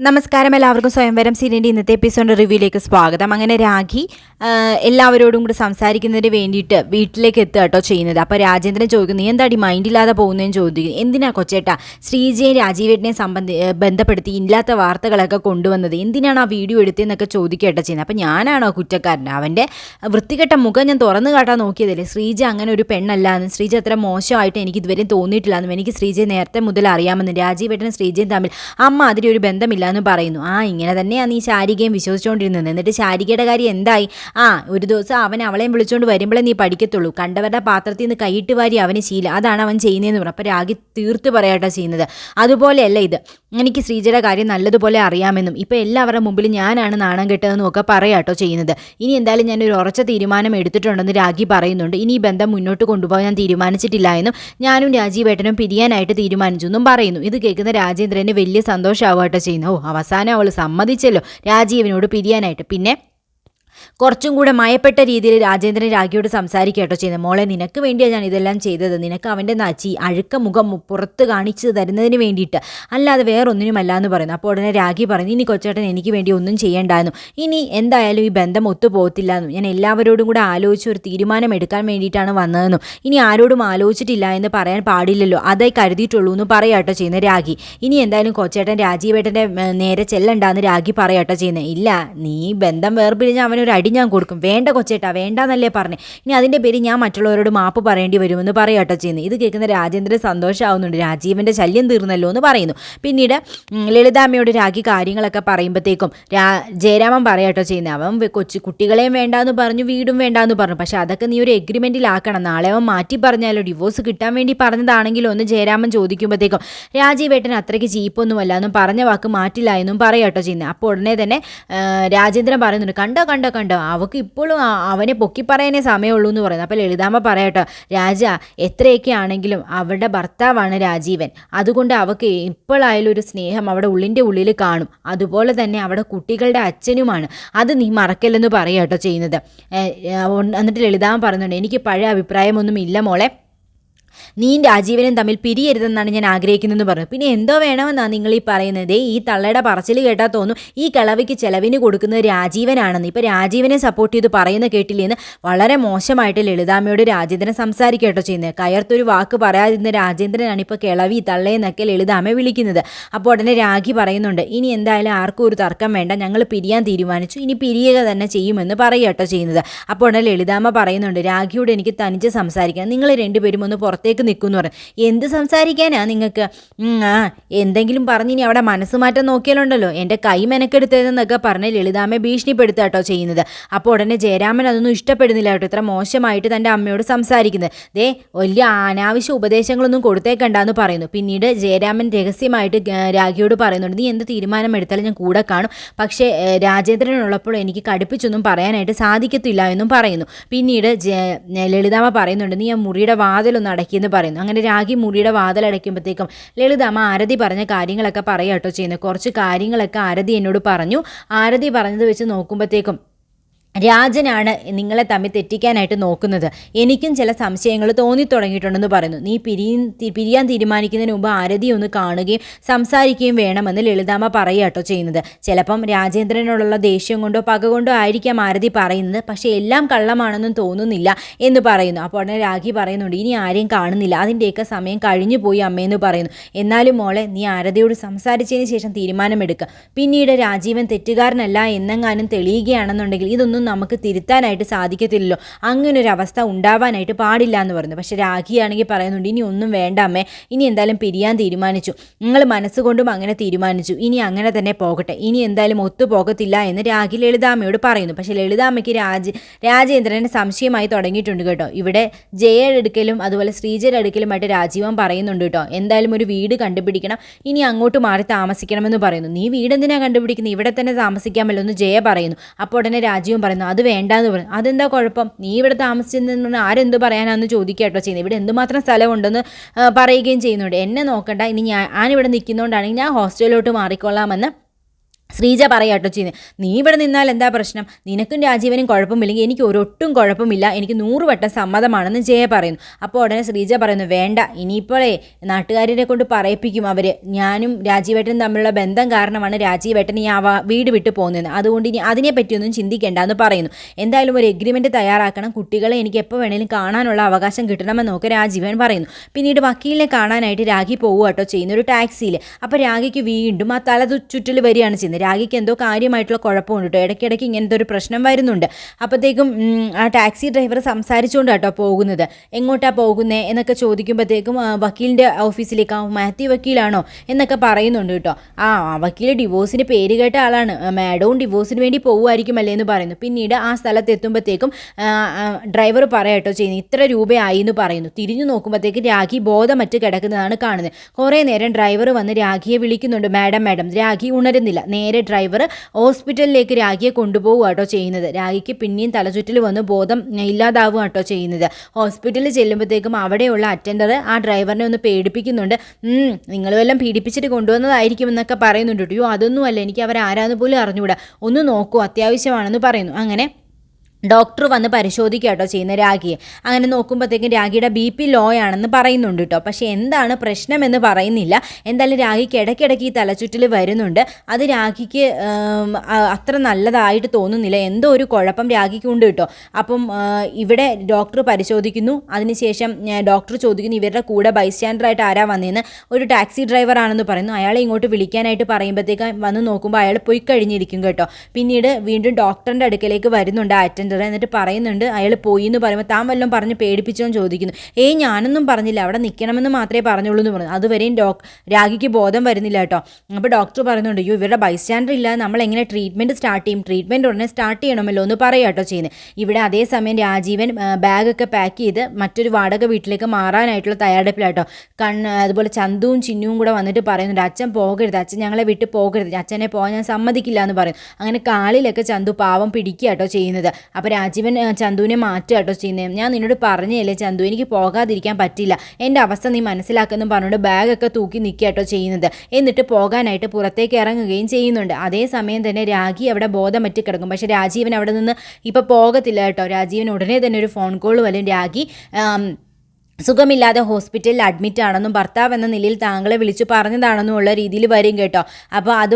നമസ്കാരം, എല്ലാവർക്കും സ്വയംവരം സീരിയലിൻ്റെ ഇന്നത്തെ എപ്പിസോഡ് റിവ്യൂയിലേക്ക് സ്വാഗതം. അങ്ങനെ രാഖി എല്ലാവരോടും കൂടി സംസാരിക്കുന്നതിന് വേണ്ടിയിട്ട് വീട്ടിലേക്ക് എത്തുക കേട്ടോ ചെയ്യുന്നത്. അപ്പോൾ രാജേന്ദ്രൻ ചോദിക്കുന്നു, നീ എന്താടി മൈൻഡില്ലാതെ പോകുന്നതെന്ന് ചോദിക്കുന്നു. എന്തിനാ കൊച്ചേട്ടാ ശ്രീജയും രാജീവേട്ടനെ ബന്ധപ്പെടുത്തി ഇല്ലാത്ത വാർത്തകളൊക്കെ കൊണ്ടുവന്നത്, എന്തിനാണ് ആ വീഡിയോ എടുത്തതെന്നൊക്കെ ചോദിക്കുകട്ടോ ചെയ്യുന്നത്. അപ്പോൾ ഞാനാണോ കുറ്റക്കാരൻ? അവൻ്റെ വൃത്തികെട്ട മുഖം ഞാൻ തുറന്നു കാട്ടാൻ നോക്കിയതല്ലേ. ശ്രീജ അങ്ങനെ ഒരു പെണ്ണല്ലാന്ന്, ശ്രീജ അത്ര മോശമായിട്ട് എനിക്ക് ഇതുവരെ തോന്നിയിട്ടില്ലാന്നും എനിക്ക് ശ്രീജയെ നേരത്തെ മുതൽ അറിയാമെന്നും രാജീവേട്ടനും ശ്രീജയും തമ്മിൽ അതിരി ഒരു ബന്ധമില്ല എന്ന് പറയുന്നു. ഇങ്ങനെ തന്നെയാണ് നീ ശാരികയും വിശ്വസിച്ചുകൊണ്ടിരുന്നത്. എന്നിട്ട് ശാരികയുടെ കാര്യം എന്തായി? ഒരു ദിവസം അവൻ അവളെയും വിളിച്ചുകൊണ്ട് വരുമ്പോഴേ നീ പഠിക്കത്തുള്ളൂ. കണ്ടവരുടെ പാത്രത്തിൽ നിന്ന് കൈയിട്ട് വാരി അവന് ശീലം, അതാണ് അവൻ ചെയ്യുന്നതെന്ന് പറഞ്ഞു. അപ്പോൾ രാഗി തീർത്ത് പറയാട്ടോ ചെയ്യുന്നത്. അതുപോലെയല്ല ഇത്, എനിക്ക് ശ്രീജയുടെ കാര്യം നല്ലതുപോലെ അറിയാമെന്നും ഇപ്പോൾ എല്ലാവരുടെ മുമ്പിൽ ഞാനാണ് നാണം കെട്ടതെന്നും ഒക്കെ പറയാട്ടോ ചെയ്യുന്നത്. ഇനി എന്തായാലും ഞാനൊരു ഉറച്ച തീരുമാനം എടുത്തിട്ടുണ്ടെന്ന് രാഗി പറയുന്നുണ്ട്. ഇനി ഈ ബന്ധം മുന്നോട്ട് കൊണ്ടുപോകാൻ ഞാൻ തീരുമാനിച്ചിട്ടില്ല എന്നും ഞാനും രാജീവേട്ടനും പിരിയാനായിട്ട് തീരുമാനിച്ചു എന്നും പറയുന്നു. ഇത് കേൾക്കുന്ന രാജേന്ദ്രന് വലിയ സന്തോഷമാവട്ടോ ചെയ്യുന്നു. അവസാനം അവൾ സമ്മതിച്ചല്ലോ രാജീവിനോട് പിരിയാനായിട്ട്. പിന്നെ കുറച്ചും കൂടെ മയപ്പെട്ട രീതിയിൽ രാജേന്ദ്രൻ രാഖിയോട് സംസാരിക്കട്ടോ ചെയ്യുന്നത്. മോളെ, നിനക്ക് വേണ്ടിയാണ് ഞാൻ ഇതെല്ലാം ചെയ്തത്. നിനക്ക് അവൻ്റെ അഴുക്ക മുഖം പുറത്ത് കാണിച്ചു തരുന്നതിന് വേണ്ടിയിട്ട്, അല്ലാതെ വേറൊന്നിനുമല്ല എന്ന് പറയുന്നു. അപ്പോൾ ഉടനെ രാഖി പറഞ്ഞു, ഇനി കൊച്ചേട്ടൻ എനിക്ക് വേണ്ടി ഒന്നും ചെയ്യേണ്ടായിരുന്നു. ഇനി എന്തായാലും ഈ ബന്ധം ഒത്തുപോകത്തില്ല എന്നും ഞാൻ എല്ലാവരോടും കൂടെ ആലോചിച്ച് ഒരു തീരുമാനം എടുക്കാൻ വേണ്ടിയിട്ടാണ് വന്നതെന്നും ഇനി ആരോടും ആലോചിച്ചിട്ടില്ല എന്ന് പറയാൻ പാടില്ലല്ലോ, അതേ കരുതിയിട്ടുള്ളൂ എന്ന് പറയാട്ടോ ചെയ്യുന്നത് രാഖി. ഇനി എന്തായാലും കൊച്ചേട്ടൻ രാജീവേട്ടൻ്റെ നേരെ ചെല്ലണ്ടാന്ന് രാഖി പറയാട്ടോ ചെയ്യുന്നത്. ഇല്ല, നീ ബന്ധം വേർപിരിഞ്ഞ് അവനൊരു അടി ഞാൻ കൊടുക്കും. വേണ്ട കൊച്ചേട്ടാ, വേണ്ടാന്നല്ലേ പറഞ്ഞു. ഇനി അതിൻ്റെ പേര് ഞാൻ മറ്റുള്ളവരോട് മാപ്പ് പറയേണ്ടി വരുമെന്ന് പറയാട്ടോ ചെയ്യുന്നത്. ഇത് കേൾക്കുന്ന രാജേന്ദ്രൻ സന്തോഷമാവുന്നുണ്ട്. രാജീവൻ്റെ ശല്യം തീർന്നല്ലോ എന്ന് പറയുന്നു. പിന്നീട് ലളിതാമ്മയോട് രാഖി കാര്യങ്ങളൊക്കെ പറയുമ്പോഴത്തേക്കും ജയരാമൻ പറയാട്ടോ ചെയ്യുന്നത്. അവൻ കുട്ടികളെയും വേണ്ടാന്ന് പറഞ്ഞു, വീടും വേണ്ടാന്ന് പറഞ്ഞു. പക്ഷെ അതൊക്കെ നീ ഒരു എഗ്രിമെൻറ്റിലാക്കണം. നാളെ അവൻ മാറ്റി പറഞ്ഞാലോ, ഡിവോഴ്സ് കിട്ടാൻ വേണ്ടി പറഞ്ഞതാണെങ്കിലോ എന്ന് ജയരാമൻ ചോദിക്കുമ്പോഴത്തേക്കും രാജീവേട്ടൻ അത്രയ്ക്ക് ചീപ്പൊന്നുമല്ല എന്നും പറഞ്ഞ വാക്ക് മാറ്റില്ല എന്നും പറയാട്ടോ ചെയ്യുന്നത്. അപ്പോൾ ഉടനെ തന്നെ രാജേന്ദ്രൻ പറയുന്നുണ്ട്, കണ്ടോ കണ്ടോ കണ്ടോ, അവൾക്ക് ഇപ്പോഴും അവനെ പൊക്കി പറയാനേ സമയമുള്ളൂ എന്ന് പറയുന്നത്. അപ്പോൾ ലളിതാമ്മ പറയട്ടോ, രാജ എത്രയൊക്കെ ആണെങ്കിലും അവരുടെ ഭർത്താവാണ് രാജീവൻ. അതുകൊണ്ട് അവൾക്ക് ഇപ്പോഴായാലും ഒരു സ്നേഹം അവിടെ ഉള്ളിൻ്റെ ഉള്ളിൽ കാണും. അതുപോലെ തന്നെ അവിടെ കുട്ടികളുടെ അച്ഛനുമാണ്. അത് നീ മറക്കല്ലെന്ന് പറയാട്ടോ ചെയ്യുന്നത്. എന്നിട്ട് ലളിതാമ്മ പറയുന്നുണ്ട്, എനിക്ക് പഴയ അഭിപ്രായമൊന്നും ഇല്ല മോളെ, നീയും രാജീവനും തമ്മിൽ പിരിയരുതെന്നാണ് ഞാൻ ആഗ്രഹിക്കുന്നതെന്ന് പറഞ്ഞു. പിന്നെ എന്തോ വേണമെന്നാണ് നിങ്ങൾ ഈ പറയുന്നത്? ഈ തള്ളയുടെ പറച്ചിൽ കേട്ടാൽ തോന്നും ഈ കിളവിക്ക് ചെലവിന് കൊടുക്കുന്നത് രാജീവനാണെന്ന്. ഇപ്പോൾ രാജീവനെ സപ്പോർട്ട് ചെയ്ത് പറയുന്ന കേട്ടില്ലെന്ന് വളരെ മോശമായിട്ട് ലളിതാമ്മയോട് രാജേന്ദ്രൻ സംസാരിക്കട്ടോ ചെയ്യുന്നത്. കയർത്തൊരു വാക്ക് പറയാതിരുന്ന രാജേന്ദ്രനാണ് ഇപ്പോൾ കിളവി തള്ളയെന്നൊക്കെ ലളിതാമ്മ വിളിക്കുന്നത്. അപ്പോൾ ഉടനെ രാഖി പറയുന്നുണ്ട്, ഇനി എന്തായാലും ആർക്കും ഒരു തർക്കം വേണ്ട, ഞങ്ങൾ പിരിയാൻ തീരുമാനിച്ചു, ഇനി പിരിയുക തന്നെ ചെയ്യുമെന്ന് പറയുകട്ടോ ചെയ്യുന്നത്. അപ്പോൾ ഉടനെ ലളിതാമ്മ പറയുന്നുണ്ട്, രാഖിയോട് എനിക്ക് തനിച്ച് സംസാരിക്കണം, നിങ്ങൾ രണ്ടുപേരും ഒന്ന് പുറത്തേക്ക് നിൽക്കുമെന്ന് പറഞ്ഞു. എന്ത് സംസാരിക്കാനാ നിങ്ങൾക്ക്? എന്തെങ്കിലും പറഞ്ഞ് ഇനി അവിടെ മനസ്സ് മാറ്റം നോക്കിയാലുണ്ടല്ലോ, എൻ്റെ കൈ മെനക്കെടുത്തതെന്നൊക്കെ പറഞ്ഞ് ലളിതാമ്മയെ ഭീഷണിപ്പെടുത്താട്ടോ ചെയ്യുന്നത്. അപ്പോൾ ഉടനെ ജയരാമൻ അതൊന്നും ഇഷ്ടപ്പെടുന്നില്ല കേട്ടോ, ഇത്ര മോശമായിട്ട് തൻ്റെ അമ്മയോട് സംസാരിക്കുന്നത്. വലിയ അനാവശ്യ ഉപദേശങ്ങളൊന്നും കൊടുത്തേക്കണ്ടെന്ന് പറയുന്നു. പിന്നീട് ജയരാമൻ രഹസ്യമായിട്ട് രാഖിയോട് പറയുന്നുണ്ട്, നീ എന്ത് തീരുമാനം എടുത്താലും ഞാൻ കൂടെ കാണും, പക്ഷേ രാജേന്ദ്രനുള്ളപ്പോൾ എനിക്ക് കടുപ്പിച്ചൊന്നും പറയാനായിട്ട് സാധിക്കത്തില്ല എന്നും പറയുന്നു. പിന്നീട് ലളിതാമ്മ പറയുന്നുണ്ട്, നീ ആ മുറിയുടെ വാതിലൊന്ന് അടക്കിയെന്ന് പറയുന്നു. അങ്ങനെ രാഖി മുറിയുടെ വാതിലടയ്ക്കുമ്പോഴത്തേക്കും ലളിതാമ്മ ആരതി പറഞ്ഞ കാര്യങ്ങളൊക്കെ പറയാട്ടോ ചെയ്യുന്നത്. കുറച്ച് കാര്യങ്ങളൊക്കെ ആരതി എന്നോട് പറഞ്ഞു. ആരതി പറഞ്ഞത് വെച്ച് നോക്കുമ്പോഴത്തേക്കും രാജനാണ് നിങ്ങളെ തമ്മിൽ തെറ്റിക്കാനായിട്ട് നോക്കുന്നത്. എനിക്കും ചില സംശയങ്ങൾ തോന്നി തുടങ്ങിയിട്ടുണ്ടെന്ന് പറയുന്നു. നീ പിരിയാൻ തീരുമാനിക്കുന്നതിന് മുമ്പ് ആരതി ഒന്ന് കാണുകയും സംസാരിക്കുകയും വേണമെന്ന് ലളിതാമ്മ പറയാട്ടോ ചെയ്യുന്നത്. ചിലപ്പം രാജേന്ദ്രനോടുള്ള ദേഷ്യം കൊണ്ടോ പക കൊണ്ടോ ആയിരിക്കാം ആരതി പറയുന്നത്, പക്ഷേ എല്ലാം കള്ളമാണെന്നും തോന്നുന്നില്ല എന്ന് പറയുന്നു. അപ്പോൾ ഉടനെ രാഖി പറയുന്നുണ്ട്, ഇനി ആരെയും കാണുന്നില്ല, അതിൻ്റെയൊക്കെ സമയം കഴിഞ്ഞു പോയി അമ്മയെന്ന് പറയുന്നു. എന്നാലും മോളെ, നീ ആരതിയോട് സംസാരിച്ചതിന് ശേഷം തീരുമാനമെടുക്കുക. പിന്നീട് രാജീവൻ തെറ്റുകാരനല്ല എന്നെങ്ങാനും തെളിയുകയാണെന്നുണ്ടെങ്കിൽ ഇതൊന്നും നമുക്ക് തിരുത്താനായിട്ട് സാധിക്കത്തില്ലല്ലോ, അങ്ങനൊരവസ്ഥ ഉണ്ടാവാനായിട്ട് പാടില്ല എന്ന് പറഞ്ഞു. പക്ഷെ രാഖിയാണെങ്കിൽ പറയുന്നുണ്ട്, ഇനി ഒന്നും വേണ്ട അമ്മേ, ഇനി എന്തായാലും പിരിയാൻ തീരുമാനിച്ചു, നിങ്ങൾ മനസ്സുകൊണ്ടും അങ്ങനെ തീരുമാനിച്ചു, ഇനി അങ്ങനെ തന്നെ പോകട്ടെ, ഇനി എന്തായാലും ഒത്തുപോകത്തില്ല എന്ന് രാഖി ലളിതാമ്മയോട് പറയുന്നു. പക്ഷേ ലളിതാമ്മയ്ക്ക് രാജേന്ദ്രന് സംശയമായി തുടങ്ങിയിട്ടുണ്ട് കേട്ടോ. ഇവിടെ ജയയുടെ അടുക്കലും അതുപോലെ ശ്രീജയുടെ അടുക്കലുമായിട്ട് രാജീവൻ പറയുന്നുണ്ട് കേട്ടോ, എന്തായാലും ഒരു വീട് കണ്ടുപിടിക്കണം, ഇനി അങ്ങോട്ട് മാറി താമസിക്കണമെന്ന് പറയുന്നു. നീ വീട് എന്തിനാണ് കണ്ടുപിടിക്കുന്നത്, ഇവിടെ തന്നെ താമസിക്കാമല്ലോ എന്ന് ജയ പറയുന്നു. അപ്പോൾ ഉടനെ രാജീവൻ പറയുന്നു, അത് വേണ്ടാന്ന് പറഞ്ഞു. അതെന്താ കുഴപ്പം, നീ ഇവിടെ താമസിച്ചെന്ന് പറഞ്ഞാൽ ആരെന്ത് പറയാനാന്ന് ചോദിക്കാട്ടോ ചെയ്യുന്നത്. ഇവിടെ എന്തുമാത്രം സ്ഥലമുണ്ടെന്ന് പറയുകയും ചെയ്യുന്നുണ്ട്. എന്നെ നോക്കണ്ട, ഇനി ഞാനിവിടെ നിൽക്കുന്നതുകൊണ്ടാണെങ്കിൽ ഞാൻ ഹോസ്റ്റലിലോട്ട് മാറിക്കൊള്ളാമെന്ന് ശ്രീജ പറയാട്ടോ ചെയ്യുന്നത്. നീ ഇവിടെ നിന്നാൽ എന്താ പ്രശ്നം, നിനക്കും രാജീവനും കുഴപ്പമില്ലെങ്കിൽ എനിക്ക് ഒരൊട്ടും കുഴപ്പമില്ല, എനിക്ക് 100 വട്ടം സമ്മതമാണെന്ന് ജയ പറയുന്നു. അപ്പോൾ ഉടനെ ശ്രീജ പറയുന്നു, വേണ്ട ഇനിയിപ്പോഴേ നാട്ടുകാരെ കൊണ്ട് പറയിപ്പിക്കും അവർ, ഞാനും രാജീവേട്ടനും തമ്മിലുള്ള ബന്ധം കാരണമാണ് രാജീവേട്ടൻ ഈ വീട് വിട്ട് പോകുന്നത്, അതുകൊണ്ട് ഇനി അതിനെപ്പറ്റിയൊന്നും ചിന്തിക്കേണ്ട എന്ന് പറയുന്നു. എന്തായാലും ഒരു എഗ്രിമെൻറ്റ് തയ്യാറാക്കണം, കുട്ടികളെ എനിക്ക് എപ്പോൾ വേണേലും കാണാനുള്ള അവകാശം കിട്ടണമെന്നൊക്കെ രാജീവൻ പറയുന്നു. പിന്നീട് വക്കീലിനെ കാണാനായിട്ട് രാഖി പോവുക കേട്ടോ ചെയ്യുന്ന ഒരു ടാക്സിയിൽ. അപ്പോൾ രാഖിക്ക് വീണ്ടും ആ തല ചുറ്റൽ വരികയാണ് ചെയ്യുന്നത്. രാഖിക്ക് എന്തോ കാര്യമായിട്ടുള്ള കുഴപ്പമുണ്ട് കേട്ടോ, ഇടയ്ക്കിടയ്ക്ക് ഇങ്ങനത്തെ ഒരു പ്രശ്നം വരുന്നുണ്ട്. അപ്പോഴത്തേക്കും ആ ടാക്സി ഡ്രൈവർ സംസാരിച്ചുകൊണ്ട് കേട്ടോ പോകുന്നത്. എങ്ങോട്ടാണ് പോകുന്നത് എന്നൊക്കെ ചോദിക്കുമ്പോഴത്തേക്കും വക്കീലിൻ്റെ ഓഫീസിലേക്ക്, മാത്യു വക്കീലാണോ എന്നൊക്കെ പറയുന്നുണ്ട് കേട്ടോ. വക്കീൽ ഡിവോഴ്സിന് പേര് കേട്ട ആളാണ്, മാഡവും ഡിവോഴ്സിന് വേണ്ടി പോകുമായിരിക്കുമല്ലേ എന്ന് പറയുന്നു. പിന്നീട് ആ സ്ഥലത്ത് എത്തുമ്പോഴത്തേക്കും ഡ്രൈവർ പറയാട്ടോ ചെയ്യുന്നത്, ഇത്ര രൂപയായി എന്ന് പറയുന്നു. തിരിഞ്ഞു നോക്കുമ്പോഴത്തേക്ക് രാഖി ബോധമറ്റ് കിടക്കുന്നതാണ് കാണുന്നത്. കുറേ നേരം ഡ്രൈവർ വന്ന് രാഖിയെ വിളിക്കുന്നുണ്ട്, മാഡം മാഡം. രാഖി ഉണരുന്നില്ല. നേരെ ഡ്രൈവർ ഹോസ്പിറ്റലിലേക്ക് രാഖിയെ കൊണ്ടുപോവുക കേട്ടോ ചെയ്യുന്നത്. രാഖിക്ക് പിന്നെയും തലചുറ്റൽ വന്ന് ബോധം ഇല്ലാതാവുക കേട്ടോ ചെയ്യുന്നത്. ഹോസ്പിറ്റലിൽ ചെല്ലുമ്പോഴത്തേക്കും അവിടെയുള്ള അറ്റൻഡർ ആ ഡ്രൈവറിനെ ഒന്ന് പേടിപ്പിക്കുന്നുണ്ട്. നിങ്ങൾ വല്ലതും പീഡിപ്പിച്ചിട്ട് കൊണ്ടുവന്നതായിരിക്കും എന്നൊക്കെ പറയുന്നുണ്ട്. അയ്യോ അതൊന്നുമല്ല, എനിക്ക് അവരാരാന്ന് പോലും അറിഞ്ഞുകൂടാ, ഒന്ന് നോക്കൂ അത്യാവശ്യമാണെന്ന് പറയുന്നു. അങ്ങനെ ഡോക്ടർ വന്ന് പരിശോധിക്കുക കേട്ടോ ചെയ്യുന്ന രാഖിയെ. അങ്ങനെ നോക്കുമ്പോഴത്തേക്കും രാഖിയുടെ BP ലോ ആണെന്ന് പറയുന്നുണ്ട് കേട്ടോ. പക്ഷേ എന്താണ് പ്രശ്നമെന്ന് പറയുന്നില്ല. എന്തായാലും രാഖിക്ക് ഇടയ്ക്കിടയ്ക്ക് ഈ തലചുറ്റൽ വരുന്നുണ്ട്. അത് രാഖിക്ക് അത്ര നല്ലതായിട്ട് തോന്നുന്നില്ല, എന്തോ ഒരു കുഴപ്പം രാഖിക്ക് ഉണ്ട് കേട്ടോ. അപ്പം ഇവിടെ ഡോക്ടർ പരിശോധിക്കുന്നു. അതിനുശേഷം ഡോക്ടർ ചോദിക്കുന്നു, ഇവരുടെ കൂടെ ബൈസ്റ്റാൻഡറായിട്ട് ആരാ വന്നതെന്ന്. ഒരു ടാക്സി ഡ്രൈവർ ആണെന്ന് പറയുന്നു. അയാളെ ഇങ്ങോട്ട് വിളിക്കാനായിട്ട് പറയുമ്പോഴത്തേക്ക് വന്ന് നോക്കുമ്പോൾ അയാൾ പോയി കഴിഞ്ഞിരിക്കും കേട്ടോ. പിന്നീട് വീണ്ടും ഡോക്ടറിൻ്റെ അടുക്കലേക്ക് വരുന്നുണ്ട് അറ്റൻഡർ. എന്നിട്ട് പറയുന്നുണ്ട്, അയാൾ പോയി എന്ന് പറയുമ്പോൾ താൻ വല്ലതും പറഞ്ഞ് പേടിപ്പിച്ചോന്ന് ചോദിക്കുന്നു. ഞാനൊന്നും പറഞ്ഞില്ല, അവിടെ നിൽക്കണമെന്ന് മാത്രമേ പറഞ്ഞുള്ളൂ എന്ന് പറഞ്ഞു. അതുവരെയും രാഖിക്ക് ബോധം വരുന്നില്ല കേട്ടോ. അപ്പോൾ ഡോക്ടർ പറയുന്നുണ്ട്, അയ്യോ ഇവരുടെ ബൈസ്റ്റാൻഡർ ഇല്ലാതെ നമ്മൾ എങ്ങനെ ട്രീറ്റ്മെൻറ്റ് സ്റ്റാർട്ട് ചെയ്യും, ട്രീറ്റ്മെൻറ്റ് ഉടനെ സ്റ്റാർട്ട് ചെയ്യണമല്ലോ എന്ന് പറയാം കേട്ടോ ചെയ്യുന്നത്. ഇവിടെ അതേസമയം രാജീവൻ ബാഗൊക്കെ പാക്ക് ചെയ്ത് മറ്റൊരു വാടക വീട്ടിലേക്ക് മാറാനായിട്ടുള്ള തയ്യാറെടുപ്പിലാട്ടോ. അതുപോലെ ചന്തുവും ചിന്നുവും കൂടെ വന്നിട്ട് പറയുന്നുണ്ട്, അച്ഛൻ പോകരുത്, അച്ഛൻ ഞങ്ങളെ വിട്ട് പോകരുത്, അച്ഛനെ പോകാൻ ഞാൻ സമ്മതിക്കില്ല എന്ന് പറയും. അങ്ങനെ കാലിലൊക്കെ ചന്തു പാവം പിടിക്കുക കേട്ടോ ചെയ്യുന്നത്. അപ്പോൾ രാജീവൻ ചന്തുവിനെ മാറ്റുക കേട്ടോ ചെയ്യുന്നത്. ഞാൻ നിന്നോട് പറഞ്ഞല്ലേ ചന്തു, എനിക്ക് പോകാതിരിക്കാൻ പറ്റില്ല, എൻ്റെ അവസ്ഥ നീ മനസ്സിലാക്കുമെന്ന് പറഞ്ഞുകൊണ്ട് ബാഗൊക്കെ തൂക്കി നിൽക്കുക കേട്ടോ ചെയ്യുന്നത്. എന്നിട്ട് പോകാനായിട്ട് പുറത്തേക്ക് ഇറങ്ങുകയും ചെയ്യുന്നുണ്ട്. അതേസമയം തന്നെ രാഖി അവിടെ ബോധം പറ്റി കിടക്കും. പക്ഷേ രാജീവൻ അവിടെ നിന്ന് ഇപ്പോൾ പോകത്തില്ല കേട്ടോ. രാജീവൻ ഉടനെ തന്നെ ഒരു ഫോൺ കോൾ വരും. രാഖി സുഖമില്ലാതെ ഹോസ്പിറ്റലിൽ അഡ്മിറ്റ് ആണെന്നും ഭർത്താവ് എന്ന നിലയിൽ താങ്കളെ വിളിച്ചു പറഞ്ഞതാണെന്നും ഉള്ള രീതിയിൽ വരും കേട്ടോ. അപ്പോൾ അത്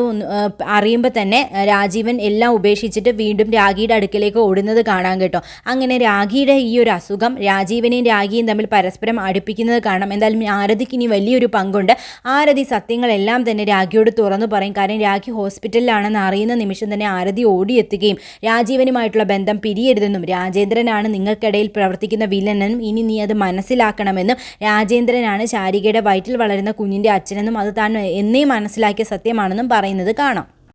അറിയുമ്പോൾ തന്നെ രാജീവൻ എല്ലാം ഉപേക്ഷിച്ചിട്ട് വീണ്ടും രാഖിയുടെ അടുക്കലേക്ക് ഓടുന്നത് കാണാം കേട്ടോ. അങ്ങനെ രാഖിയുടെ ഈ ഒരു അസുഖം രാജീവനെയും രാഖിയും തമ്മിൽ പരസ്പരം അടുപ്പിക്കുന്നത് കാണാം. എന്തായാലും ആരതിക്ക് ഇനി വലിയൊരു പങ്കുണ്ട്. ആരതി സത്യങ്ങളെല്ലാം തന്നെ രാഖിയോട് തുറന്നു പറയും. കാരണം രാഖി ഹോസ്പിറ്റലിലാണെന്ന് അറിയുന്ന നിമിഷം തന്നെ ആരതി ഓടിയെത്തുകയും രാജീവനുമായിട്ടുള്ള ബന്ധം പിരിയരുതെന്നും രാജേന്ദ്രനാണ് നിങ്ങൾക്കിടയിൽ പ്രവർത്തിക്കുന്ന വില്ലനെന്നും ഇനി നീ അത് മനസ്സിലാക്കണമെന്നും രാജേന്ദ്രനാണ് ശാരികയുടെ വയറ്റിൽ വളരുന്ന കുഞ്ഞിൻ്റെ അച്ഛനെന്നും അത് താൻ എന്നേ മനസ്സിലാക്കിയ സത്യമാണെന്നും പറയുന്നത് കാണാം.